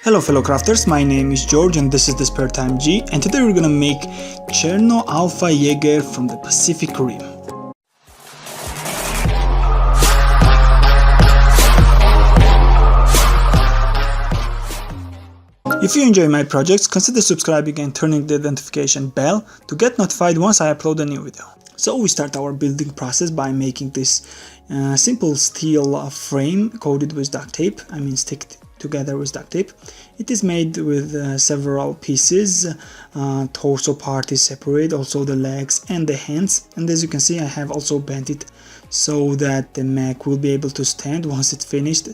Hello fellow crafters, my name is George and this is the Spare Time G, and today we're gonna make Cherno Alpha Jaeger from the Pacific Rim. If you enjoy my projects, consider subscribing and turning the notification bell to get notified once I upload a new video. So we start our building process by making this simple steel frame coated with duct tape, sticked together with duct tape. It is made with several pieces. Torso part is separate, also the legs and the hands, and as you can see I have also bent it so that the mech will be able to stand once it's finished,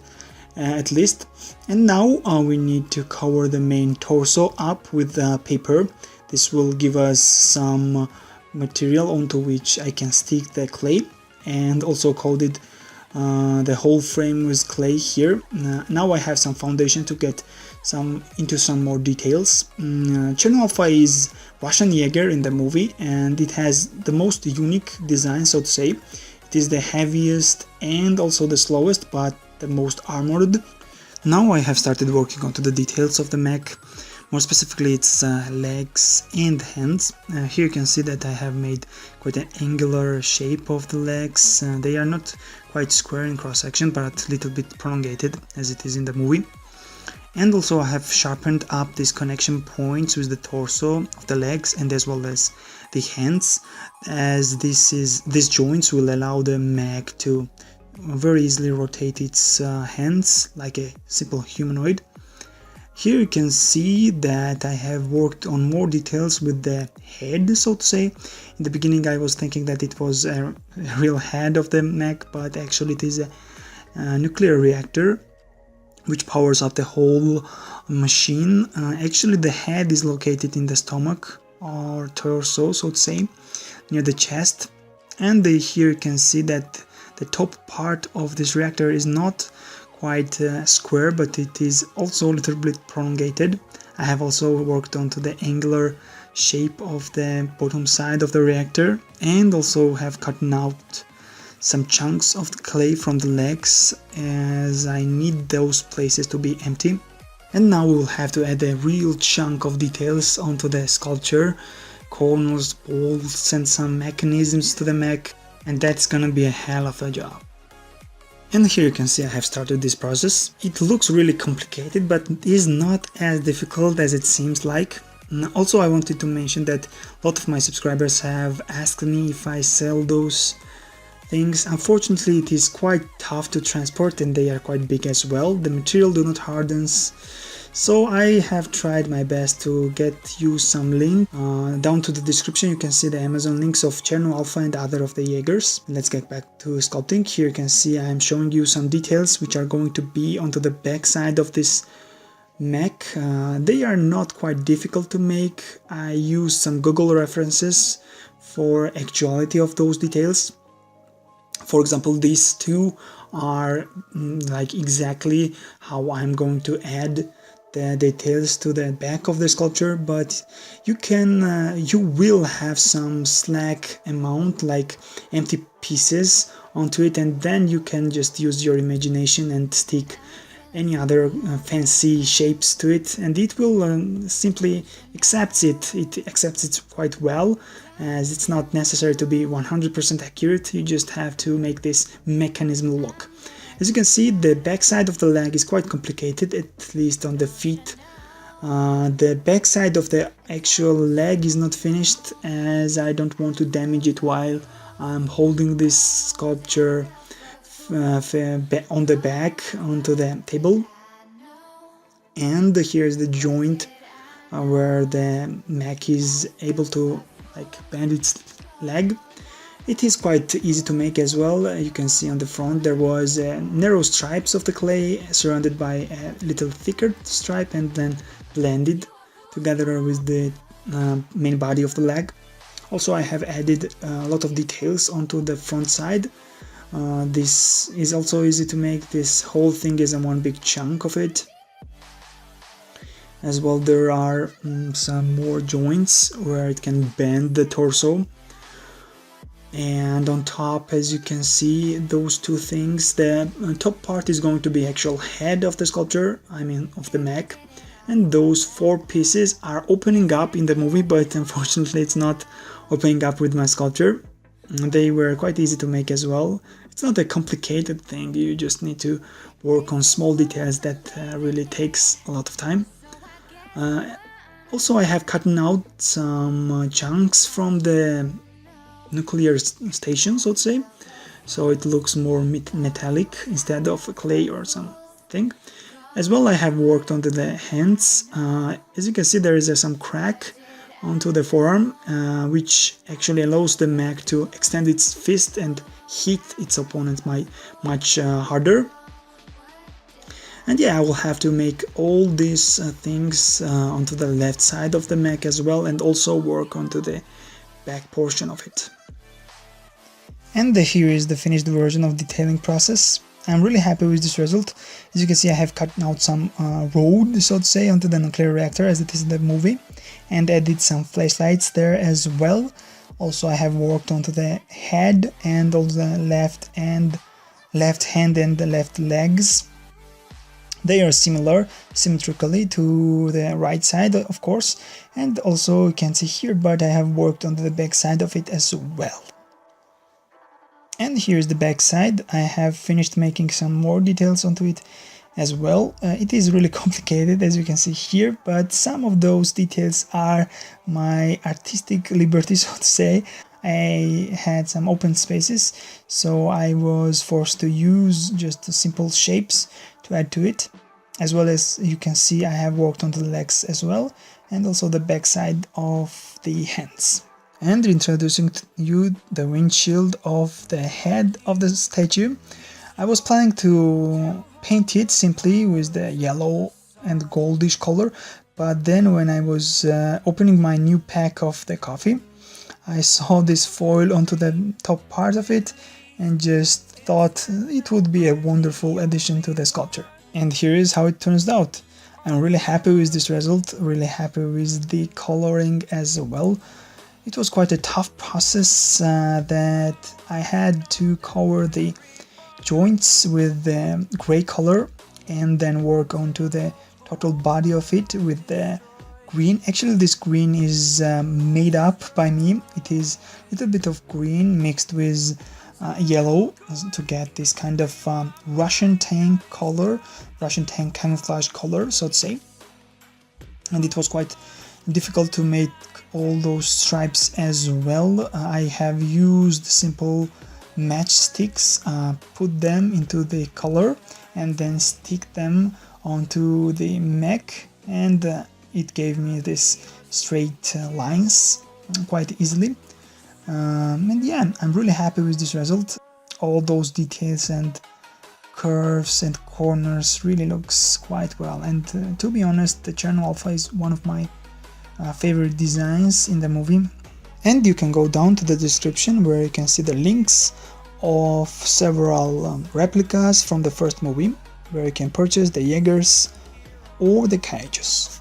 at least. And now we need to cover the main torso up with paper. This will give us some material onto which I can stick the clay, and also coated the whole frame with clay here. Now I have some foundation to get into some more details. Cherno Alpha is Russian Jaeger in the movie, and it has the most unique design, so to say. It is the heaviest and also the slowest, but the most armored. Now I have started working onto the details of the mech, more specifically its legs and hands. Here you can see that I have made quite an angular shape of the legs. They are not quite square in cross section, but a little bit prolongated as it is in the movie. And also I have sharpened up these connection points with the torso of the legs and as well as the hands, as these joints will allow the mech to very easily rotate its hands like a simple humanoid. Here you can see that I have worked on more details with the head, so to say. In the beginning I was thinking that it was a real head of the mech, but actually it is a nuclear reactor which powers up the whole machine. Actually the head is located in the stomach or torso, so to say, near the chest. And here you can see that the top part of this reactor is not quite square, but it is also a little bit prolongated. I have also worked onto the angular shape of the bottom side of the reactor, and also have cut out some chunks of the clay from the legs, as I need those places to be empty. And now we will have to add a real chunk of details onto the sculpture, corners, bolts and some mechanisms to the mech, and that's gonna be a hell of a job. And here you can see I have started this process. It looks really complicated, but it is not as difficult as it seems like. Also, I wanted to mention that a lot of my subscribers have asked me if I sell those things. Unfortunately, it is quite tough to transport and they are quite big as well. The material do not harden. So I have tried my best to get you some link. Down to the description you can see the Amazon links of Cherno Alpha and other of the Jaegers. Let's get back to sculpting. Here you can see I am showing you some details which are going to be onto the back side of this mech. They are not quite difficult to make. I use some Google references for actuality of those details. For example, these two are like exactly how I'm going to add the details to the back of the sculpture, but you will have some slack amount, like empty pieces onto it, and then you can just use your imagination and stick any other fancy shapes to it, and it will simply accepts it quite well, as it's not necessary to be 100% accurate. You just have to make this mechanism look. As you can see, the back side of the leg is quite complicated, at least on the feet. The back side of the actual leg is not finished, as I don't want to damage it while I'm holding this sculpture on the back onto the table. And here's the joint where the mech is able to bend its leg. It is quite easy to make as well. You can see on the front there was narrow stripes of the clay surrounded by a little thicker stripe and then blended together with the main body of the leg. Also, I have added a lot of details onto the front side. This is also easy to make. This whole thing is one big chunk of it. As well, there are some more joints where it can bend the torso. And on top, as you can see, those two things, the top part is going to be actual head of the sculpture, I mean of the mech, and those 4 pieces are opening up in the movie, but unfortunately it's not opening up with my sculpture. They were quite easy to make as well. It's not a complicated thing, you just need to work on small details that really takes a lot of time. Also, I have cut out some chunks from the nuclear station, so to say, so it looks more metallic instead of clay or something. As well, I have worked onto the hands. As you can see, there is some crack onto the forearm, which actually allows the mech to extend its fist and hit its opponent much harder. And yeah, I will have to make all these things onto the left side of the mech as well, and also work onto the back portion of it. And here is the finished version of the detailing process. I'm really happy with this result. As you can see, I have cut out some road, so to say, onto the nuclear reactor as it is in the movie, and added some flashlights there as well. Also, I have worked onto the head and also the left hand and the left legs. They are symmetrically to the right side, of course, and also you can see here, but I have worked on the back side of it as well. And here's the back side. I have finished making some more details onto it as well. It is really complicated, as you can see here, but some of those details are my artistic liberty, so to say. I had some open spaces, so I was forced to use just simple shapes to add to it. As well as you can see, I have worked on the legs as well, and also the back side of the hands. And introducing to you the windshield of the head of the statue. I was planning to paint it simply with the yellow and goldish color, but then when I was opening my new pack of the coffee, I saw this foil onto the top part of it and just thought it would be a wonderful addition to the sculpture. And here is how it turns out. I'm really happy with this result, really happy with the coloring as well. It was quite a tough process that I had to cover the joints with the gray color and then work onto the total body of it with the green. Actually, this green is made up by me. It is a little bit of green mixed with yellow to get this kind of Russian tank color, Russian tank camouflage color, so to say. And it was quite difficult to make all those stripes as well. I have used simple matchsticks, put them into the color and then stick them onto the mech, and it gave me this straight lines quite easily. And yeah, I'm really happy with this result. All those details and curves and corners really looks quite well, and to be honest, the Cherno Alpha is one of my favorite designs in the movie. And you can go down to the description where you can see the links of several replicas from the first movie, where you can purchase the Jaegers or the Kaijus.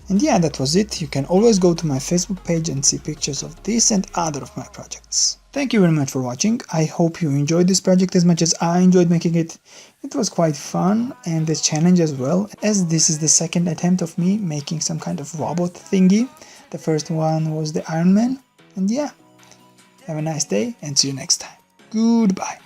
And yeah, that was it. You can always go to my Facebook page and see pictures of this and other of my projects. Thank you very much for watching. I hope you enjoyed this project as much as I enjoyed making it. It was quite fun and a challenge as well, as this is the second attempt of me making some kind of robot thingy. The first one was the Iron Man. And yeah, have a nice day and see you next time. Goodbye.